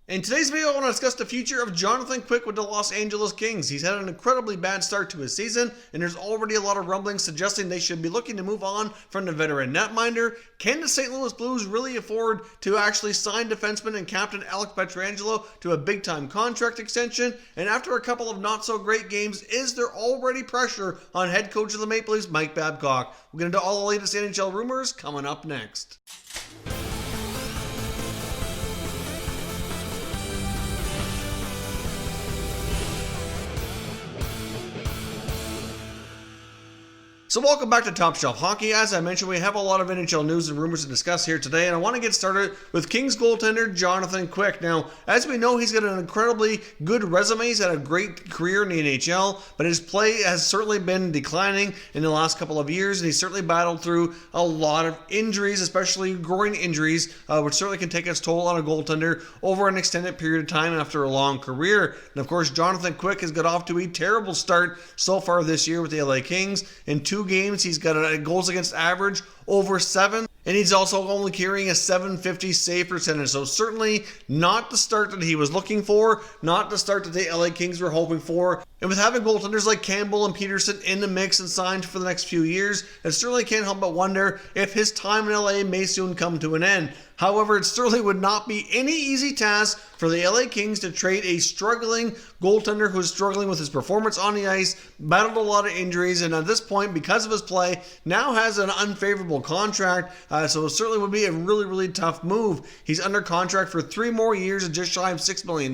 In today's video, I want to discuss the future of Jonathan Quick with the Los Angeles Kings. He's had an incredibly bad start to his season, and there's already a lot of rumblings suggesting they should be looking to move on from the veteran netminder. Can the St. Louis Blues really afford to actually sign defenseman and captain Alex Pietrangelo to a big-time contract extension? And after a couple of not-so-great games, is there already pressure on head coach of the Maple Leafs, Mike Babcock? We're going to do all the latest NHL rumors coming up next. So welcome back to Top Shelf Hockey. As I mentioned, we have a lot of NHL news and rumors to discuss here today, and I want to get started with Kings goaltender Jonathan Quick. Now, as we know, he's got an incredibly good resume. He's had a great career in the NHL, but his play has certainly been declining in the last couple of years, and he's certainly battled through a lot of injuries, especially groin injuries, which certainly can take its toll on a goaltender over an extended period of time after a long career. And of course, Jonathan Quick has got off to a terrible start so far this year with the LA Kings. In two games, he's got a goals against average over 7, and he's also only carrying a .750 save percentage. So certainly not the start that he was looking for, not the start that the LA Kings were hoping for. And with having goaltenders like Campbell and Peterson in the mix and signed for the next few years, it certainly can't help but wonder if his time in LA may soon come to an end. However, it certainly would not be any easy task for the LA Kings to trade a struggling goaltender who's struggling with his performance on the ice, battled a lot of injuries, and at this point, because of his play, now has an unfavorable contract. So it certainly would be a really, really tough move. He's under contract for 3 more years at just shy of $6 million,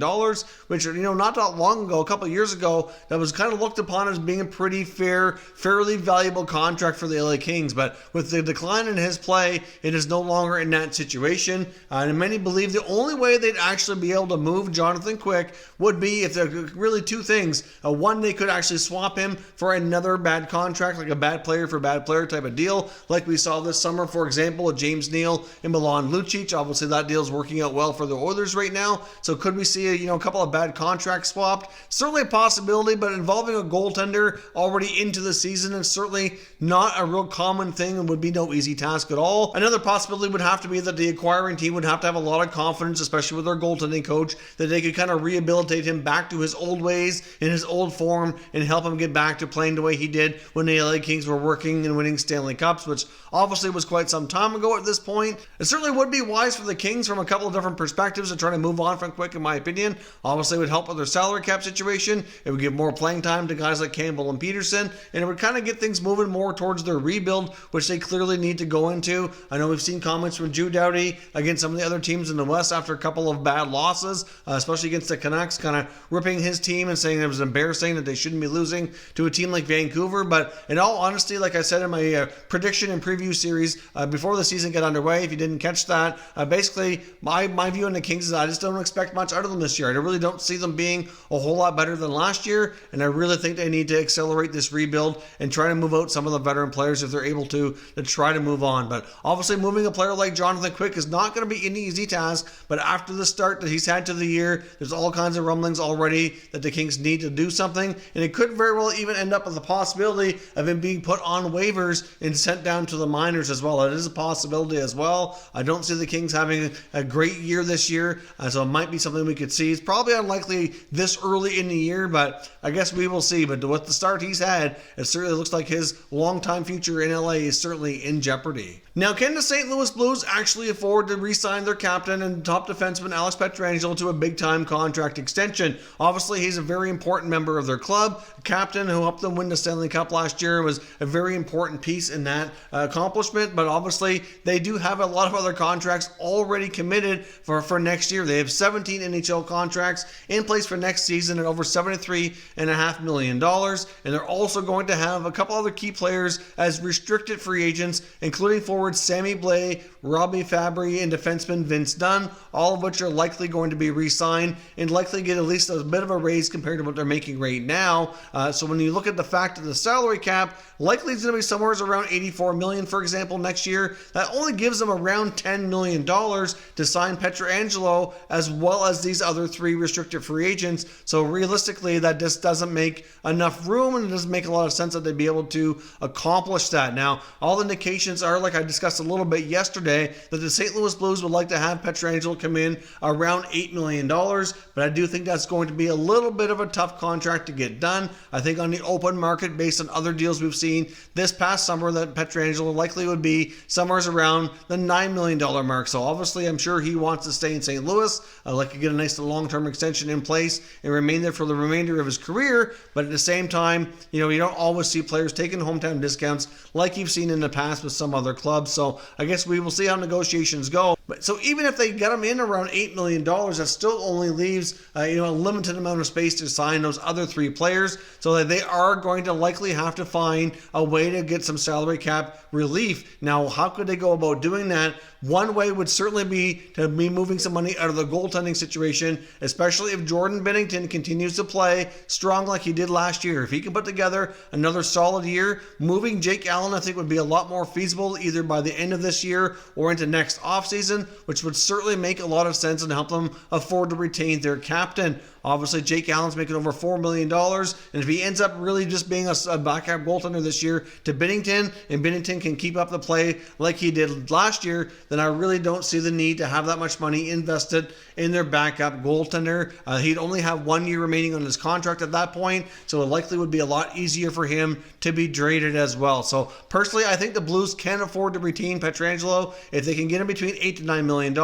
which, not that long ago, a couple of years ago, that was kind of looked upon as being a pretty fairly valuable contract for the LA Kings. But with the decline in his play, it is no longer in that situation. And many believe the only way they'd actually be able to move Jonathan Quick would be if there are really two things. One, they could actually swap him for another bad contract, like a bad player for bad player type of deal, like we saw this summer, for example, with James Neal and Milan Lucic. Obviously, that deal is working out well for the Oilers right now. So could we see a couple of bad contracts swapped? Certainly a possibility, but involving a goaltender already into the season is certainly not a real common thing and would be no easy task at all. Another possibility would have to be that the acquiring team would have to have a lot of confidence, especially with their goaltending coach, that they could kind of rehabilitate him back to his old ways, in his old form, and help him get back to playing the way he did when the LA Kings were working and winning Stanley Cups, which obviously was quite some time ago at this point. It certainly would be wise for the Kings from a couple of different perspectives to try to move on from Quick, in my opinion. Obviously, it would help with their salary cap situation. It would give more playing time to guys like Campbell and Peterson, and it would kind of get things moving more towards their rebuild, which they clearly need to go into. I know we've seen comments from Drew Doughty against some of the other teams in the West after a couple of bad losses, especially against the Canucks, kind of ripping his team and saying it was embarrassing that they shouldn't be losing to a team like Vancouver. But in all honesty, like I said in my prediction and preview series before the season got underway, if you didn't catch that, basically my view on the Kings is I just don't expect much out of them this year. I really don't see them being a whole lot better than last year, and I really think they need to accelerate this rebuild and try to move out some of the veteran players if they're able to try to move on. But obviously, moving a player like Jonathan Quick is not going to be an easy task, but after the start that he's had to the year, there's all kinds of rumblings already that the Kings need to do something, and it could very well even end up with the possibility of him being put on waivers and sent down to the minors as well. That is a possibility as well. I don't see the Kings having a great year this year, so it might be something we could see. It's probably unlikely this early in the year, but I guess we will see. But with the start he's had, it certainly looks like his long-time future in LA is certainly in jeopardy. Now, can the St. Louis Blues actually afford to re-sign their captain and top defenseman Alex Pietrangelo to a big-time contract extension? Obviously, he's a very important member of their club. A captain who helped them win the Stanley Cup last year was a very important piece in that accomplishment, but obviously, they do have a lot of other contracts already committed for next year. They have 17 NHL contracts in place for next season at over $73.5 million, and they're also going to have a couple other key players as restricted free agents, including forward Sammy Blais, Robbie Fabry, and defenseman Vince Dunn, all of which are likely going to be re-signed and likely get at least a bit of a raise compared to what they're making right now. So when you look at the fact of the salary cap, likely it's going to be somewhere around $84 million, for example, next year. That only gives them around $10 million to sign Pietrangelo as well as these other 3 restricted free agents. So realistically, that just doesn't make enough room, and it doesn't make a lot of sense that they'd be able to accomplish that. Now, all the indications are, like I discussed a little bit yesterday, that the St. St. Louis Blues would like to have Pietrangelo come in around $8 million, but I do think that's going to be a little bit of a tough contract to get done. I think on the open market, based on other deals we've seen this past summer, that Pietrangelo likely would be somewhere around the $9 million mark. So obviously, I'm sure he wants to stay in St. Louis. I'd like to get a nice long-term extension in place and remain there for the remainder of his career. But at the same time, you don't always see players taking hometown discounts like you've seen in the past with some other clubs. So I guess we will see how negotiations go. But so even if they get him in around $8 million, that still only leaves a limited amount of space to sign those other three players. So that they are going to likely have to find a way to get some salary cap relief. Now, how could they go about doing that? One way would certainly be to be moving some money out of the goaltending situation, especially if Jordan Binnington continues to play strong like he did last year. If he can put together another solid year, moving Jake Allen I think would be a lot more feasible either by the end of this year or into next offseason, which would certainly make a lot of sense and help them afford to retain their captain. Obviously, Jake Allen's making over $4 million, and if he ends up really just being a backup goaltender this year to Binnington, and Binnington can keep up the play like he did last year, then I really don't see the need to have that much money invested in their backup goaltender. He'd only have 1 year remaining on his contract at that point, so it likely would be a lot easier for him to be traded as well. So personally, I think the Blues can afford to retain Pietrangelo if they can get him between $8 to $9 million,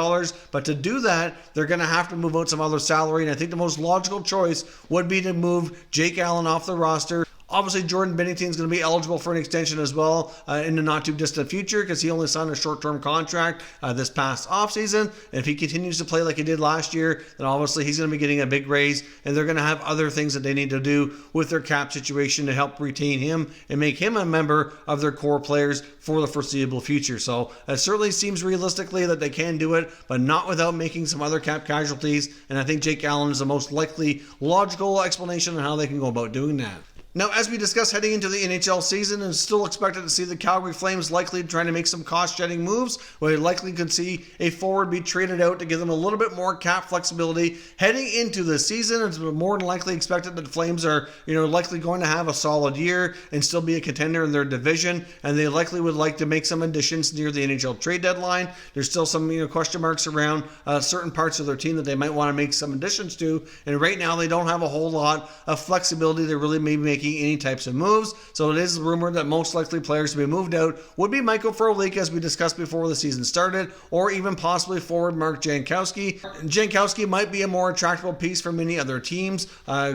but to do that, they're going to have to move out some other salary, and I think the most logical choice would be to move Jake Allen off the roster. Obviously, Jordan Binnington is going to be eligible for an extension as well in the not too distant future because he only signed a short-term contract this past offseason. And if he continues to play like he did last year, then obviously he's going to be getting a big raise, and they're going to have other things that they need to do with their cap situation to help retain him and make him a member of their core players for the foreseeable future. So it certainly seems realistically that they can do it, but not without making some other cap casualties. And I think Jake Allen is the most likely logical explanation on how they can go about doing that. Now, as we discussed heading into the NHL season, and still expected to see the Calgary Flames likely trying to make some cost-shedding moves, we likely could see a forward be traded out to give them a little bit more cap flexibility heading into the season. It's more than likely expected that the Flames are, likely going to have a solid year and still be a contender in their division, and they likely would like to make some additions near the NHL trade deadline. There's still some, question marks around certain parts of their team that they might want to make some additions to, and right now they don't have a whole lot of flexibility to really maybe make any types of moves. So it is rumored that most likely players to be moved out would be Michael Frolik, as we discussed before the season started, or even possibly forward Mark Jankowski. Jankowski might be a more attractive piece for many other teams,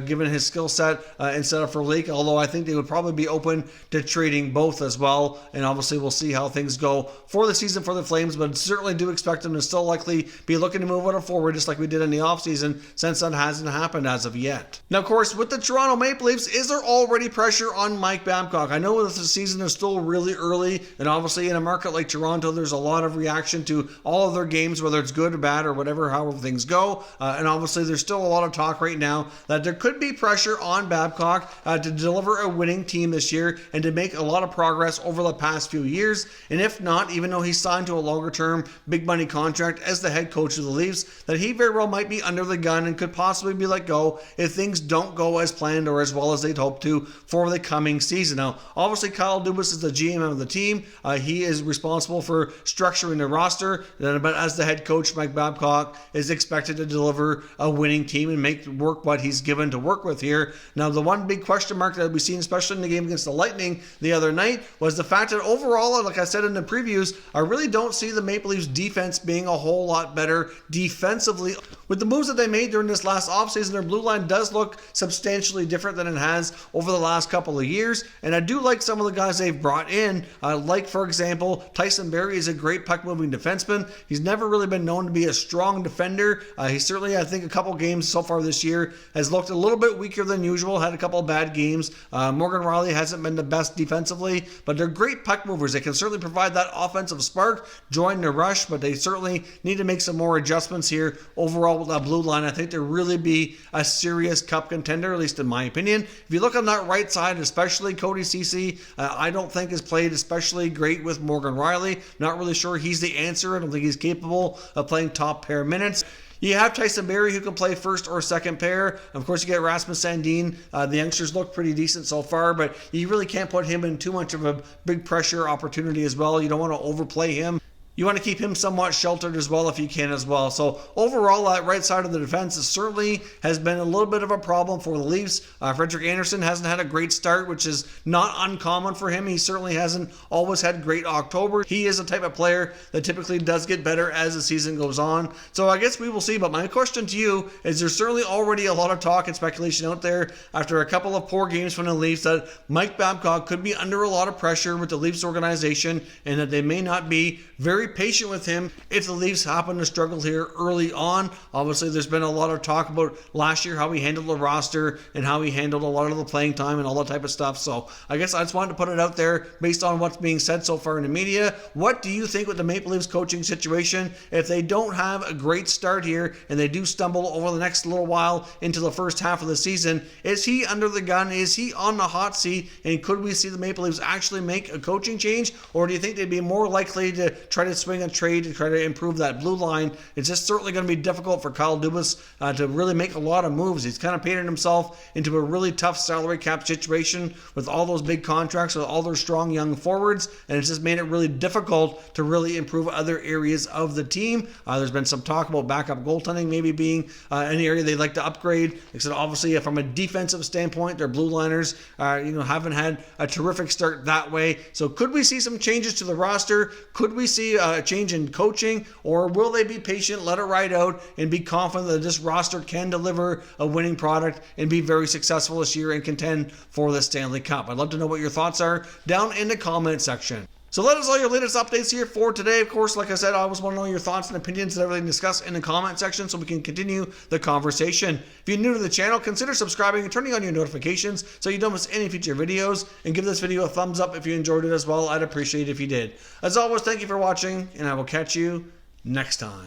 given his skill set instead of Frolik, although I think they would probably be open to trading both as well. And obviously we'll see how things go for the season for the Flames, but certainly do expect them to still likely be looking to move out forward just like we did in the offseason, since that hasn't happened as of yet. Now, of course, with the Toronto Maple Leafs, is there already pressure on Mike Babcock? I know that the season is still really early, and obviously in a market like Toronto, there's a lot of reaction to all of their games, whether it's good or bad or whatever, however things go. And obviously there's still a lot of talk right now that there could be pressure on Babcock to deliver a winning team this year and to make a lot of progress over the past few years. And if not, even though he's signed to a longer term, big money contract as the head coach of the Leafs, that he very well might be under the gun and could possibly be let go if things don't go as planned or as well as they'd hoped to for the coming season. Now, obviously, Kyle Dubas is the GM of the team. He is responsible for structuring the roster, but as the head coach, Mike Babcock is expected to deliver a winning team and make work what he's given to work with here. Now, the one big question mark that we've seen, especially in the game against the Lightning the other night, was the fact that overall, like I said in the previews, I really don't see the Maple Leafs defense being a whole lot better defensively. With the moves that they made during this last offseason, their blue line does look substantially different than it has over the last couple of years, and I do like some of the guys they've brought in, like, for example, Tyson Barrie is a great puck-moving defenseman. He's never really been known to be a strong defender. He certainly, I think, a couple games so far this year has looked a little bit weaker than usual, had a couple of bad games. Morgan Rielly hasn't been the best defensively, but they're great puck movers. They can certainly provide that offensive spark, join the rush, but they certainly need to make some more adjustments here overall with that blue line. I think they'll really be a serious cup contender, at least in my opinion. If you look on that right side, especially Cody Ceci, I don't think has played especially great with Morgan Rielly. Not really sure he's the answer. I don't think he's capable of playing top pair minutes. You have Tyson Barrie who can play first or second pair. Of course, you get Rasmus Sandin. The youngsters look pretty decent so far, but you really can't put him in too much of a big pressure opportunity as well. You don't want to overplay him. you want to keep him somewhat sheltered as well if you can as well. So overall, that right side of the defense certainly has been a little bit of a problem for the Leafs. Frederik Andersen hasn't had a great start, which is not uncommon for him. He certainly hasn't always had great October. He is a type of player that typically does get better as the season goes on. So I guess we will see. But my question to you is, there's certainly already a lot of talk and speculation out there after a couple of poor games from the Leafs that Mike Babcock could be under a lot of pressure with the Leafs organization, and that they may not be very patient with him if the Leafs happen to struggle here early on. Obviously, there's been a lot of talk about last year, how he handled the roster and how he handled a lot of the playing time and all that type of stuff. So I guess I just wanted to put it out there based on what's being said so far in the media. What do you think with the Maple Leafs coaching situation? If they don't have a great start here and they do stumble over the next little while into the first half of the season, is he under the gun? Is he on the hot seat? And could we see the Maple Leafs actually make a coaching change? Or do you think they'd be more likely to try to swing a trade and try to improve that blue line? It's just certainly going to be difficult for Kyle Dubas to really make a lot of moves. He's kind of painted himself into a really tough salary cap situation with all those big contracts, with all those strong young forwards, and it's just made it really difficult to really improve other areas of the team. There's been some talk about backup goaltending maybe being an area they'd like to upgrade. Like I said, obviously from a defensive standpoint, their blue liners haven't had a terrific start that way. So could we see some changes to the roster? Could we see a change in coaching, or will they be patient, let it ride out, and be confident that this roster can deliver a winning product and be very successful this year and contend for the Stanley Cup? I'd love to know what your thoughts are down in the comment section. So let us know your latest updates here for today. Of course, like I said, I always want to know your thoughts and opinions and everything discussed in the comment section so we can continue the conversation. If you're new to the channel, consider subscribing and turning on your notifications so you don't miss any future videos, and give this video a thumbs up if you enjoyed it as well. I'd appreciate it if you did. As always, thank you for watching, and I will catch you next time.